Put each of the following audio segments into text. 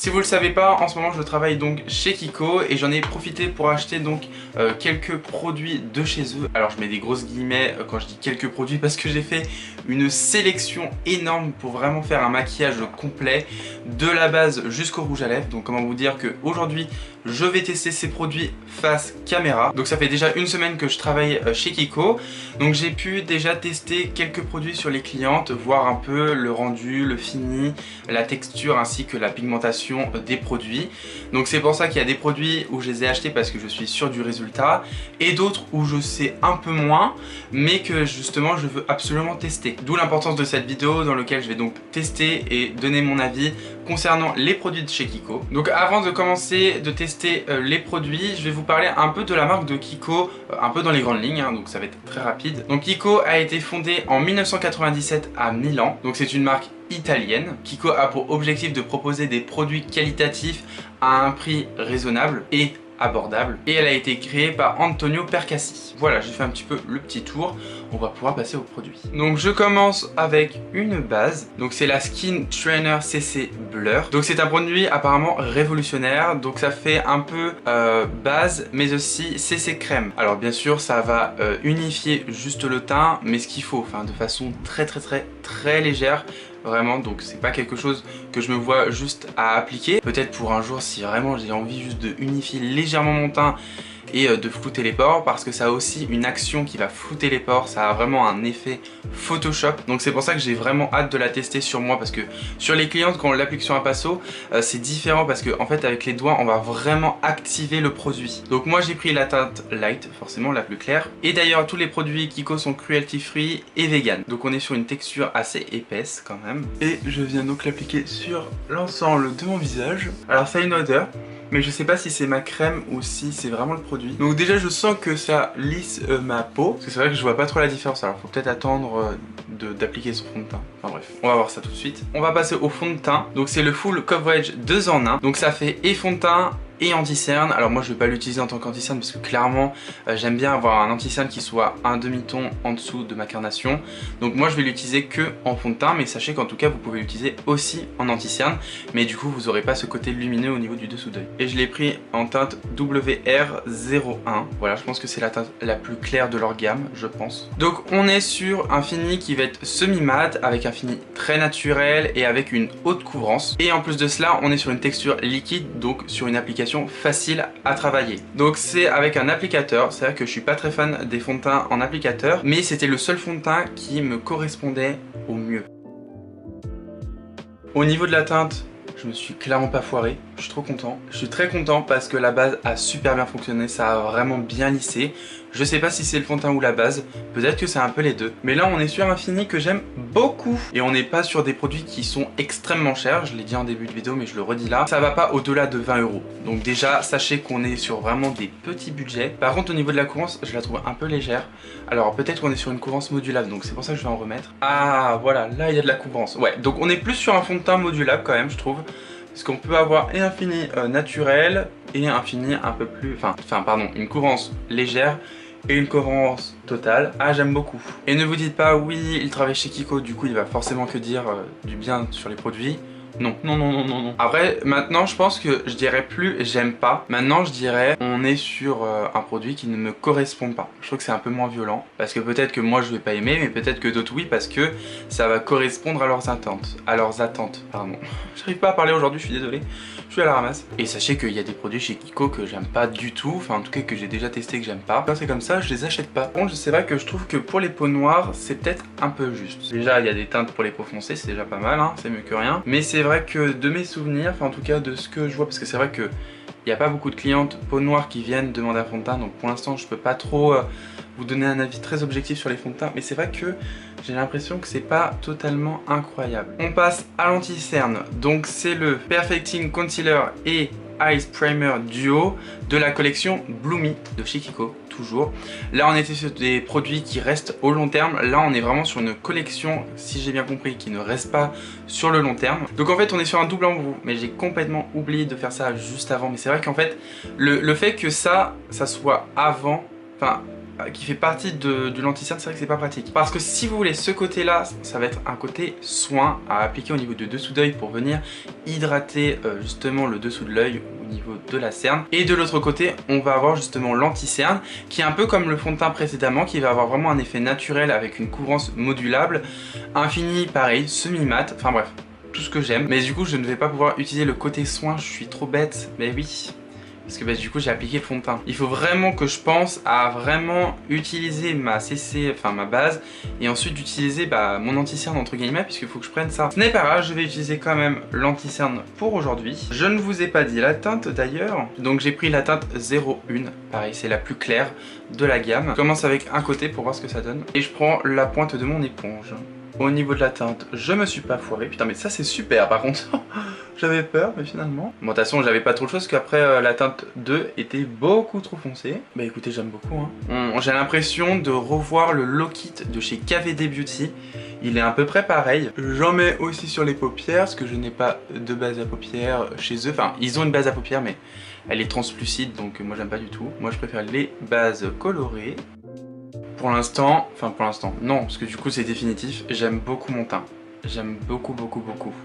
Si vous le savez pas, en ce moment je travaille donc chez Kiko et j'en ai profité pour acheter donc quelques produits de chez eux. Alors je mets des grosses guillemets quand je dis quelques produits parce que j'ai fait une sélection énorme pour vraiment faire un maquillage complet de la base jusqu'au rouge à lèvres. Donc comment vous dire que aujourd'hui je vais tester ces produits face caméra. Donc ça fait déjà une semaine que je travaille chez Kiko. Donc j'ai pu déjà tester quelques produits sur les clientes, voir un peu le rendu, le fini, la texture ainsi que la pigmentation des produits. Donc c'est pour ça qu'il y a des produits où je les ai achetés parce que je suis sûr du résultat et d'autres où je sais un peu moins mais que justement je veux absolument tester. D'où l'importance de cette vidéo dans laquelle je vais donc tester et donner mon avis concernant les produits de chez Kiko. Donc avant de commencer de tester les produits, je vais vous parler un peu de la marque de Kiko, un peu dans les grandes lignes, hein, donc ça va être très rapide. Donc Kiko a été fondé en 1997 à Milan, donc c'est une marque italienne. Kiko a pour objectif de proposer des produits qualitatifs à un prix raisonnable et abordable, et elle a été créée par Antonio Percassi. Voilà, j'ai fait un petit peu le petit tour, on va pouvoir passer aux produits. Donc je commence avec une base, donc c'est la Skin Trainer CC Blur. Donc c'est un produit apparemment révolutionnaire, donc ça fait un peu base mais aussi CC crème. Alors bien sûr ça va unifier juste le teint, mais ce qu'il faut, enfin de façon très légère. Vraiment, donc c'est pas quelque chose que je me vois juste à appliquer. Peut-être pour un jour si vraiment j'ai envie juste de unifier légèrement mon teint et de flouter les pores, parce que ça a aussi une action qui va flouter les pores, ça a vraiment un effet Photoshop. Donc c'est pour ça que j'ai vraiment hâte de la tester sur moi, parce que sur les clientes quand on l'applique sur un pinceau, c'est différent parce que en fait avec les doigts on va vraiment activer le produit. Donc moi j'ai pris la teinte light, forcément la plus claire. Et d'ailleurs tous les produits Kiko sont cruelty free et vegan. Donc on est sur une texture assez épaisse quand même. Et je viens donc l'appliquer sur l'ensemble de mon visage. Alors ça a une odeur, mais je sais pas si c'est ma crème ou si c'est vraiment le produit. Donc déjà je sens que ça lisse ma peau, parce que c'est vrai que je vois pas trop la différence. Alors faut peut-être attendre d'appliquer son fond de teint. Enfin bref, on va voir ça tout de suite. On va passer au fond de teint. Donc c'est le Full Coverage 2 en 1. Donc ça fait et fond de teint et anti-cerne. Alors moi je vais pas l'utiliser en tant qu'anti-cerne parce que clairement j'aime bien avoir un anti-cerne qui soit un demi-ton en dessous de ma carnation. Donc moi je vais l'utiliser que en fond de teint, mais sachez qu'en tout cas vous pouvez l'utiliser aussi en anti-cerne, mais du coup vous aurez pas ce côté lumineux au niveau du dessous d'œil. Et je l'ai pris en teinte WR01. Voilà, je pense que c'est la teinte la plus claire de leur gamme, je pense. Donc on est sur un fini qui va être semi-mat avec un fini très naturel et avec une haute couvrance. Et en plus de cela on est sur une texture liquide, donc sur une application facile à travailler. Donc c'est avec un applicateur, c'est vrai que je suis pas très fan des fonds de teint en applicateur, mais c'était le seul fond de teint qui me correspondait au mieux. Au niveau de la teinte, je me suis clairement pas foiré, je suis trop content. Je suis très content parce que la base a super bien fonctionné, ça a vraiment bien lissé. Je sais pas si c'est le fond de teint ou la base, peut-être que c'est un peu les deux. Mais là on est sur un fini que j'aime beaucoup. Et on n'est pas sur des produits qui sont extrêmement chers, je l'ai dit en début de vidéo mais je le redis là. Ça va pas au-delà de 20 €. Donc déjà sachez qu'on est sur vraiment des petits budgets. Par contre au niveau de la couvrance, je la trouve un peu légère. Alors peut-être qu'on est sur une couvrance modulable, donc c'est pour ça que je vais en remettre. Ah voilà, là il y a de la couvrance. Ouais, donc on est plus sur un fond de teint modulable quand même je trouve. Parce qu'on peut avoir et un fini naturel et un fini un peu plus... Enfin pardon, une couvrance légère et une couvrance totale. Ah j'aime beaucoup. Et ne vous dites pas oui il travaille chez Kiko, du coup il va forcément que dire du bien sur les produits. Non, non, non, non, non, non. Après, maintenant, je pense que je dirais plus j'aime pas. Maintenant, je dirais on est sur un produit qui ne me correspond pas. Je trouve que c'est un peu moins violent. Parce que peut-être que moi, je vais pas aimer, mais peut-être que d'autres oui, parce que ça va correspondre à leurs attentes. Pardon. J'arrive pas à parler aujourd'hui, je suis désolé. Je suis à la ramasse. Et sachez qu'il y a des produits chez Kiko que j'aime pas du tout. Enfin, en tout cas, que j'ai déjà testé et que j'aime pas. Quand c'est comme ça, je les achète pas. Par contre, c'est vrai que je trouve que pour les peaux noires, c'est peut-être un peu juste. Déjà, il y a des teintes pour les peaux foncées, c'est déjà pas mal, hein. C'est mieux que rien. Mais c'est vrai que de mes souvenirs, enfin en tout cas de ce que je vois, parce que c'est vrai que il n'y a pas beaucoup de clientes peau noire qui viennent demander un fond de teint, donc pour l'instant je peux pas trop vous donner un avis très objectif sur les fonds de teint, mais c'est vrai que j'ai l'impression que c'est pas totalement incroyable. On passe à l'anti-cerne, donc c'est le Perfecting Concealer et Eyes Primer Duo de la collection Bloomy de chez Kiko, toujours. Là on était sur des produits qui restent au long terme, là on est vraiment sur une collection, si j'ai bien compris, qui ne reste pas sur le long terme. Donc en fait on est sur un double embout, mais j'ai complètement oublié de faire ça juste avant. Mais c'est vrai qu'en fait le fait que ça soit avant, enfin qui fait partie du lenti-cerne, c'est vrai que c'est pas pratique. Parce que si vous voulez ce côté-là, ça va être un côté soin à appliquer au niveau du dessous d'œil pour venir hydrater justement le dessous de l'œil au niveau de la cerne. Et de l'autre côté, on va avoir justement l'anti-cerne qui est un peu comme le fond de teint précédemment, qui va avoir vraiment un effet naturel avec une couvrance modulable, un fini pareil, semi-mat, enfin bref, tout ce que j'aime. Mais du coup, je ne vais pas pouvoir utiliser le côté soin, je suis trop bête, mais oui. Parce que du coup j'ai appliqué le fond de teint. Il faut vraiment que je pense à vraiment utiliser ma CC, enfin ma base, et ensuite d'utiliser mon anti-cerne entre guillemets, puisqu'il faut que je prenne ça. Ce n'est pas grave, je vais utiliser quand même l'anti-cerne pour aujourd'hui. Je ne vous ai pas dit la teinte d'ailleurs, donc j'ai pris la teinte 01, pareil c'est la plus claire de la gamme. Je commence avec un côté pour voir ce que ça donne, et je prends la pointe de mon éponge. Au niveau de la teinte, je me suis pas foiré. Putain mais ça c'est super par contre. J'avais peur mais finalement. Bon de toute façon j'avais pas trop de choses parce qu'après la teinte 2 était beaucoup trop foncée. Bah écoutez j'aime beaucoup hein. J'ai l'impression de revoir le Low Kit de chez KVD Beauty. Il est à peu près pareil. J'en mets aussi sur les paupières parce que je n'ai pas de base à paupières chez eux. Enfin ils ont une base à paupières mais elle est translucide donc moi j'aime pas du tout. Moi je préfère les bases colorées. Pour l'instant, non, parce que du coup c'est définitif, j'aime beaucoup mon teint. J'aime beaucoup.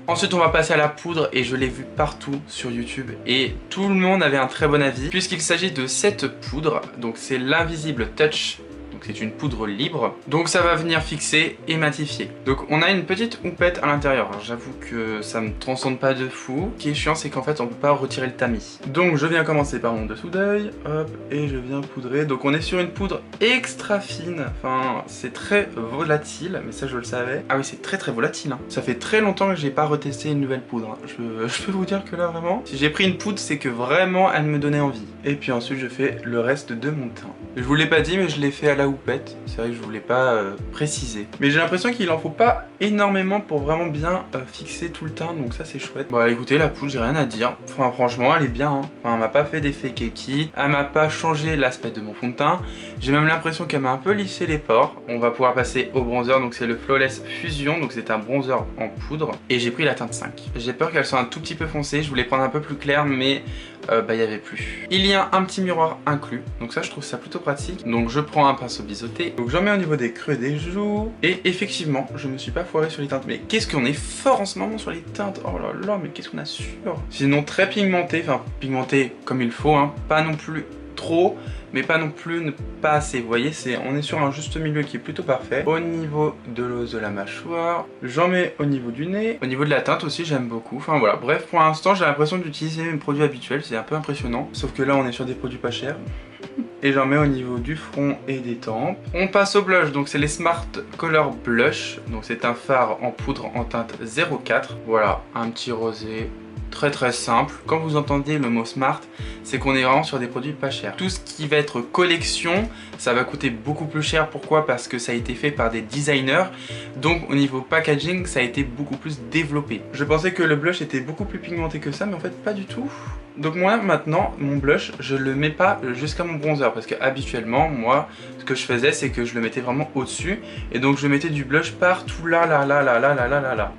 Ensuite on va passer à la poudre et je l'ai vu partout sur YouTube et tout le monde avait un très bon avis puisqu'il s'agit de cette poudre, donc c'est l'Invisible Touch. Donc c'est une poudre libre, donc ça va venir fixer et matifier. Donc on a une petite houppette à l'intérieur, j'avoue que ça me transcende pas de fou. Ce qui est chiant c'est qu'en fait on peut pas retirer le tamis. Donc je viens commencer par mon dessous d'œil, hop, et je viens poudrer. Donc on est sur une poudre extra fine, enfin c'est très volatile, mais ça je le savais. Ah oui c'est très volatile hein. Ça fait très longtemps que j'ai pas retesté une nouvelle poudre hein. Je peux vous dire que là vraiment, si j'ai pris une poudre c'est que vraiment elle me donnait envie. Et puis ensuite je fais le reste de mon teint. Je vous l'ai pas dit mais je l'ai fait à la houppette, c'est vrai que je voulais pas préciser. Mais j'ai l'impression qu'il en faut pas énormément pour vraiment bien fixer tout le teint, donc ça c'est chouette. Bon écoutez la poudre j'ai rien à dire, enfin franchement elle est bien hein. Enfin elle m'a pas fait d'effet keki, elle m'a pas changé l'aspect de mon fond de teint. J'ai même l'impression qu'elle m'a un peu lissé les pores. On va pouvoir passer au bronzer, donc c'est le Flawless Fusion, donc c'est un bronzer en poudre. Et j'ai pris la teinte 5. J'ai peur qu'elle soit un tout petit peu foncée, je voulais prendre un peu plus clair mais il y avait plus. Il y a un petit miroir inclus, donc ça je trouve ça plutôt pratique. Donc je prends un pinceau biseauté, donc j'en mets au niveau des creux des joues. Et effectivement, je me suis pas foiré sur les teintes. Mais qu'est-ce qu'on est fort en ce moment sur les teintes. Oh là là, mais qu'est-ce qu'on assure. Sinon très pigmenté, enfin pigmenté comme il faut, hein. Pas non plus trop, mais pas non plus pas assez. Vous voyez, on est sur un juste milieu qui est plutôt parfait. Au niveau de l'os de la mâchoire, j'en mets au niveau du nez. Au niveau de la teinte aussi, j'aime beaucoup. Enfin voilà, bref, pour l'instant, j'ai l'impression d'utiliser mes produits habituels. C'est un peu impressionnant. Sauf que là, on est sur des produits pas chers. Et j'en mets au niveau du front et des tempes. On passe au blush, donc c'est les Smart Color Blush. Donc c'est un fard en poudre en teinte 04. Voilà, un petit rosé. Très simple. Quand vous entendez le mot smart, c'est qu'on est vraiment sur des produits pas chers. Tout ce qui va être collection, ça va coûter beaucoup plus cher. Pourquoi? Parce que ça a été fait par des designers. Donc au niveau packaging, ça a été beaucoup plus développé. Je pensais que le blush était beaucoup plus pigmenté que ça, mais en fait pas du tout. Donc moi maintenant, mon blush, je le mets pas jusqu'à mon bronzer. Parce que habituellement, moi, ce que je faisais, c'est que je le mettais vraiment au-dessus. Et donc je mettais du blush partout là.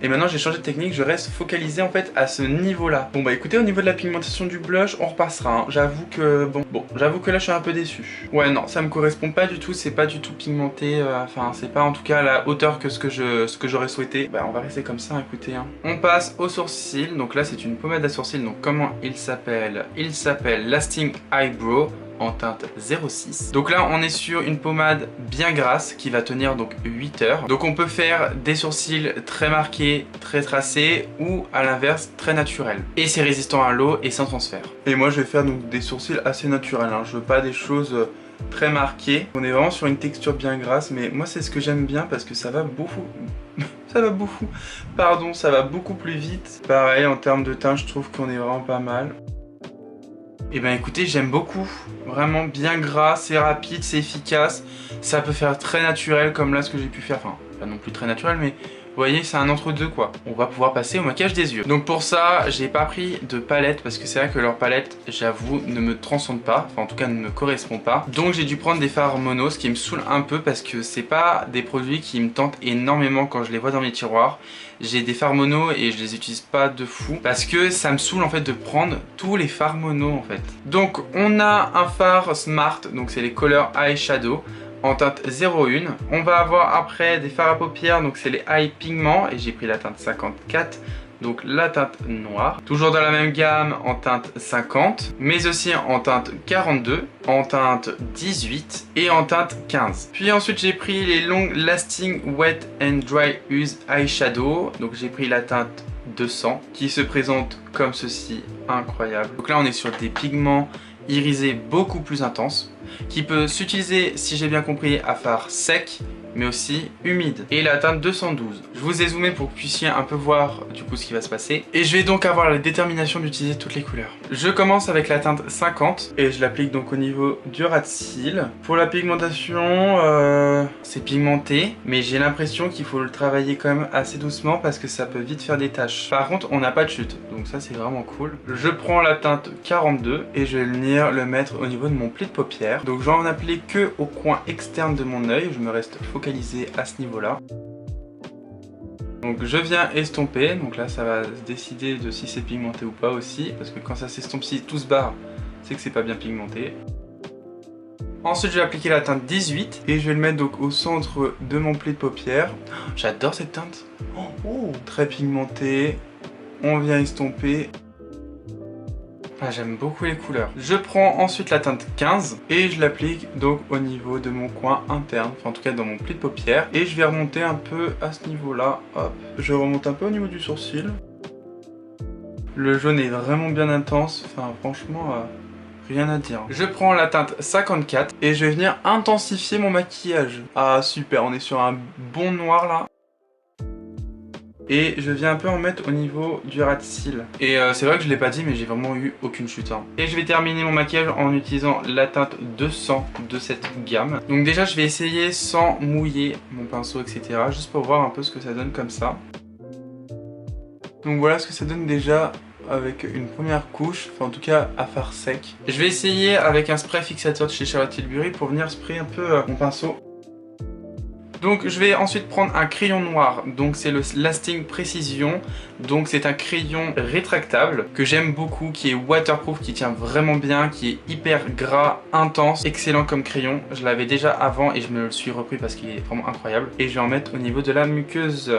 Et maintenant j'ai changé de technique, je reste focalisé en fait à ce niveau-là. Bon bah écoutez, au niveau de la pigmentation du blush, on repassera. Hein. J'avoue que j'avoue que là je suis un peu déçu. Ouais non, ça me correspond pas du tout, c'est pas du tout pigmenté. Enfin c'est pas en tout cas à la hauteur que ce que j'aurais souhaité. Bah on va rester comme ça, écoutez. Hein. On passe au sourcil. Donc là c'est une pommade à sourcil. Donc comment il s'appelle? Il s'appelle Lasting Eyebrow en teinte 06. Donc là on est sur une pommade bien grasse qui va tenir donc 8 heures. Donc on peut faire des sourcils très marqués, très tracés ou à l'inverse très naturels. Et c'est résistant à l'eau et sans transfert. Et moi je vais faire donc des sourcils assez naturels. Hein. Je veux pas des choses très marquées. On est vraiment sur une texture bien grasse, mais moi c'est ce que j'aime bien parce que ça va beaucoup. Ça va beaucoup plus vite. Pareil en termes de teint, je trouve qu'on est vraiment pas mal. Et ben écoutez, j'aime beaucoup, vraiment bien gras, c'est rapide, c'est efficace, ça peut faire très naturel comme là ce que j'ai pu faire, enfin pas non plus très naturel mais vous voyez c'est un entre-deux quoi. On va pouvoir passer au maquillage des yeux. Donc pour ça, j'ai pas pris de palette parce que c'est vrai que leur palette, j'avoue, ne me transcende pas, enfin en tout cas ne me correspond pas. Donc j'ai dû prendre des fards mono, ce qui me saoule un peu parce que c'est pas des produits qui me tentent énormément quand je les vois dans mes tiroirs. J'ai des fards mono et je les utilise pas de fou parce que ça me saoule en fait de prendre tous les fards mono en fait. Donc on a un fard Smart, donc c'est les Color Eyeshadow en teinte 01. On va avoir après des fards à paupières, donc c'est les Eye Pigment et j'ai pris la teinte 54. Donc la teinte noire, toujours dans la même gamme en teinte 50, mais aussi en teinte 42, en teinte 18 et en teinte 15. Puis ensuite j'ai pris les Long Lasting Wet and Dry Use Eyeshadow, donc j'ai pris la teinte 200 qui se présente comme ceci, incroyable. Donc là on est sur des pigments irisés beaucoup plus intenses, qui peut s'utiliser, si j'ai bien compris, à fard sec, mais aussi humide. Et la teinte 212. Je vous ai zoomé pour que vous puissiez un peu voir du coup ce qui va se passer. Et je vais donc avoir la détermination d'utiliser toutes les couleurs. Je commence avec la teinte 50 et je l'applique donc au niveau du ras de cils. Pour la pigmentation, c'est pigmenté, mais j'ai l'impression qu'il faut le travailler quand même assez doucement parce que ça peut vite faire des taches. Par contre, on n'a pas de chute, donc ça c'est vraiment cool. Je prends la teinte 42 et je vais venir le mettre au niveau de mon pli de paupière. Donc je vais en appeler que au coin externe de mon œil. Je me reste focalisé à ce niveau-là. Donc je viens estomper, donc là ça va se décider de si c'est pigmenté ou pas aussi, parce que quand ça s'estompe, si tout se barre, c'est que c'est pas bien pigmenté. Ensuite je vais appliquer la teinte 18 et je vais le mettre donc au centre de mon pli de paupière. J'adore cette teinte, très pigmentée. On vient estomper. Ah, j'aime beaucoup les couleurs. Je prends ensuite la teinte 15 et je l'applique donc au niveau de mon coin interne, enfin en tout cas dans mon pli de paupière. Et je vais remonter un peu à ce niveau-là. Hop, je remonte un peu au niveau du sourcil. Le jaune est vraiment bien intense, enfin franchement, rien à dire. Je prends la teinte 54 et je vais venir intensifier mon maquillage. Ah super, on est sur un bon noir là. Et je viens un peu en mettre au niveau du ras de cils. Et c'est vrai que je l'ai pas dit, mais j'ai vraiment eu aucune chute. Et je vais terminer mon maquillage en utilisant la teinte 200 de cette gamme. Donc déjà, je vais essayer sans mouiller mon pinceau, etc. Juste pour voir un peu ce que ça donne comme ça. Donc voilà ce que ça donne déjà avec une première couche, enfin en tout cas à fard sec. Je vais essayer avec un spray fixateur de chez Charlotte Tilbury pour venir sprayer un peu mon pinceau. Donc je vais ensuite prendre un crayon noir, donc c'est le Lasting Precision, donc c'est un crayon rétractable que j'aime beaucoup, qui est waterproof, qui tient vraiment bien, qui est hyper gras, intense, excellent comme crayon. Je l'avais déjà avant et je me le suis repris parce qu'il est vraiment incroyable. Et je vais en mettre au niveau de la muqueuse.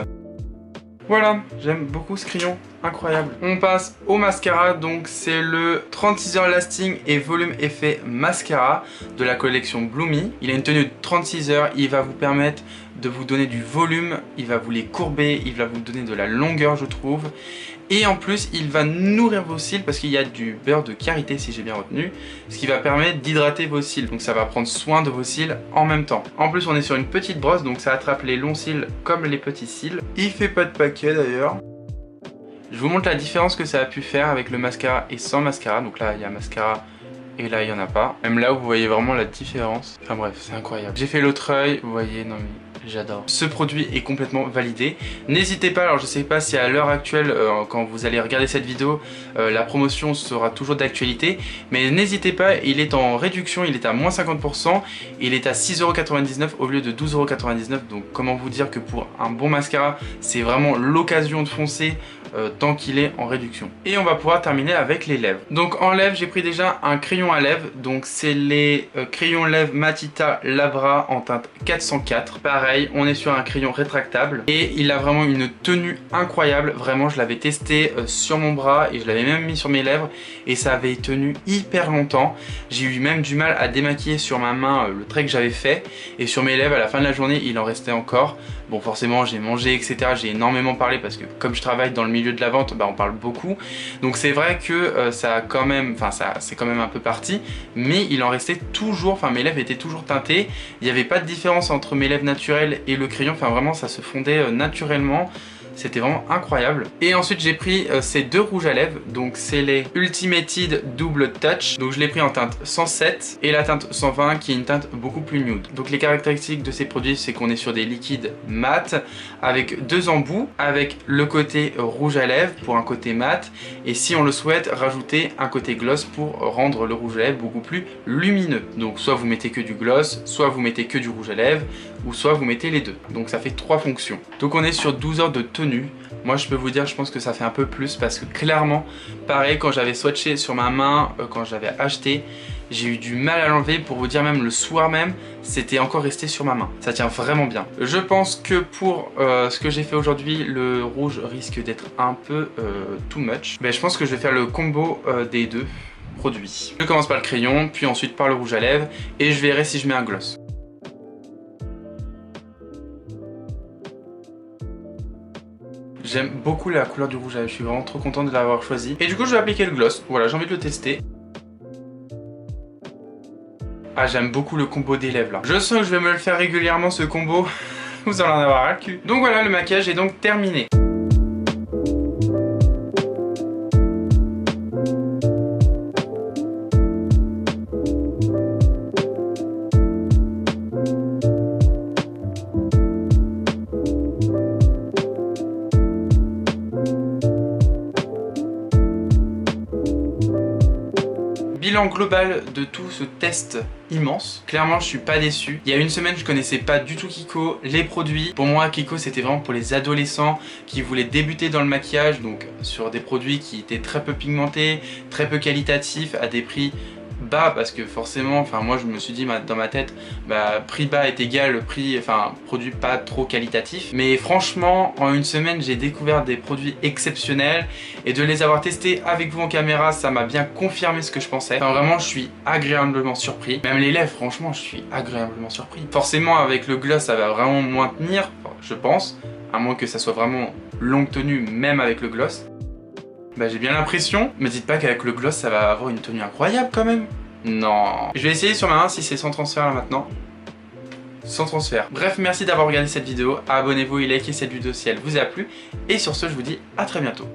Voilà, j'aime beaucoup ce crayon, incroyable. On passe au mascara, donc c'est le 36 heures lasting et volume effet mascara de la collection Bloomy. Il a une tenue de 36 heures, il va vous permettre de vous donner du volume, il va vous les courber, il va vous donner de la longueur je trouve. Et en plus il va nourrir vos cils parce qu'il y a du beurre de karité si j'ai bien retenu, ce qui va permettre d'hydrater vos cils, donc ça va prendre soin de vos cils en même temps. En plus on est sur une petite brosse, donc ça attrape les longs cils comme les petits cils. Il fait pas de paquet d'ailleurs. Je vous montre la différence que ça a pu faire avec le mascara et sans mascara. Donc là il y a mascara et là il n'y en a pas. Même là vous voyez vraiment la différence. Enfin bref, c'est incroyable. J'ai fait l'autre œil, vous voyez, non mais j'adore. Ce produit est complètement validé. N'hésitez pas, alors je sais pas si à l'heure actuelle, quand vous allez regarder cette vidéo, la promotion sera toujours d'actualité, mais n'hésitez pas, il est en réduction, il est à moins 50%, il est à 6,99€ au lieu de 12,99€, donc comment vous dire que pour un bon mascara, c'est vraiment l'occasion de foncer tant qu'il est en réduction. Et on va pouvoir terminer avec les lèvres. Donc en lèvres, j'ai pris déjà un crayon à lèvres, donc c'est les crayons lèvres Matita Labra en teinte 404. Pareil, on est sur un crayon rétractable et il a vraiment une tenue incroyable. Vraiment, je l'avais testé sur mon bras et je l'avais même mis sur mes lèvres et ça avait tenu hyper longtemps. J'ai eu même du mal à démaquiller sur ma main le trait que j'avais fait et sur mes lèvres à la fin de la journée, il en restait encore. Bon, forcément, j'ai mangé, etc. J'ai énormément parlé parce que comme je travaille dans le milieu de la vente, bah, on parle beaucoup. Donc c'est vrai que ça a quand même, enfin ça c'est quand même un peu parti, mais il en restait toujours, enfin mes lèvres étaient toujours teintées. Il n'y avait pas de différence entre mes lèvres naturelles et le crayon, enfin vraiment ça se fondait naturellement. C'était vraiment incroyable. Et ensuite j'ai pris ces deux rouges à lèvres. Donc c'est les Ultimated Double Touch. Donc je l'ai pris en teinte 107 et la teinte 120 qui est une teinte beaucoup plus nude. Donc les caractéristiques de ces produits, c'est qu'on est sur des liquides mat avec deux embouts, avec le côté rouge à lèvres pour un côté mat, et si on le souhaite, rajouter un côté gloss pour rendre le rouge à lèvres beaucoup plus lumineux. Donc soit vous mettez que du gloss, soit vous mettez que du rouge à lèvres, ou soit vous mettez les deux. Donc ça fait trois fonctions. Donc on est sur 12 heures de tenue. Moi je peux vous dire, je pense que ça fait un peu plus parce que clairement, pareil, quand j'avais swatché sur ma main, quand j'avais acheté, j'ai eu du mal à l'enlever, pour vous dire même le soir même, c'était encore resté sur ma main. Ça tient vraiment bien. Je pense que pour ce que j'ai fait aujourd'hui, le rouge risque d'être un peu too much. Ben, je pense que je vais faire le combo des deux produits. Je commence par le crayon, puis ensuite par le rouge à lèvres, et je verrai si je mets un gloss. J'aime beaucoup la couleur du rouge à lèvres, je suis vraiment trop content de l'avoir choisi. Et du coup je vais appliquer le gloss, voilà, j'ai envie de le tester. Ah, j'aime beaucoup le combo des lèvres là. Je sens que je vais me le faire régulièrement ce combo, vous allez en avoir ras le cul. Donc voilà, le maquillage est donc terminé. Bilan global de tout ce test immense. Clairement, je suis pas déçu. Il y a une semaine, je connaissais pas du tout Kiko, les produits. Pour moi, Kiko, c'était vraiment pour les adolescents qui voulaient débuter dans le maquillage, donc sur des produits qui étaient très peu pigmentés, très peu qualitatifs, à des prix bas, parce que forcément, enfin moi je me suis dit dans ma tête, bah prix bas est égal prix, enfin produit pas trop qualitatif. Mais franchement, en une semaine, j'ai découvert des produits exceptionnels et de les avoir testés avec vous en caméra, ça m'a bien confirmé ce que je pensais. Enfin vraiment, je suis agréablement surpris. Même les lèvres, franchement, je suis agréablement surpris. Forcément, avec le gloss, ça va vraiment moins tenir, je pense, à moins que ça soit vraiment longue tenue, même avec le gloss. Bah j'ai bien l'impression, me dites pas qu'avec le gloss ça va avoir une tenue incroyable quand même. Non. Je vais essayer sur ma main si c'est sans transfert là maintenant. Sans transfert. Bref, merci d'avoir regardé cette vidéo. Abonnez-vous et likez cette vidéo si elle vous a plu. Et sur ce, je vous dis à très bientôt.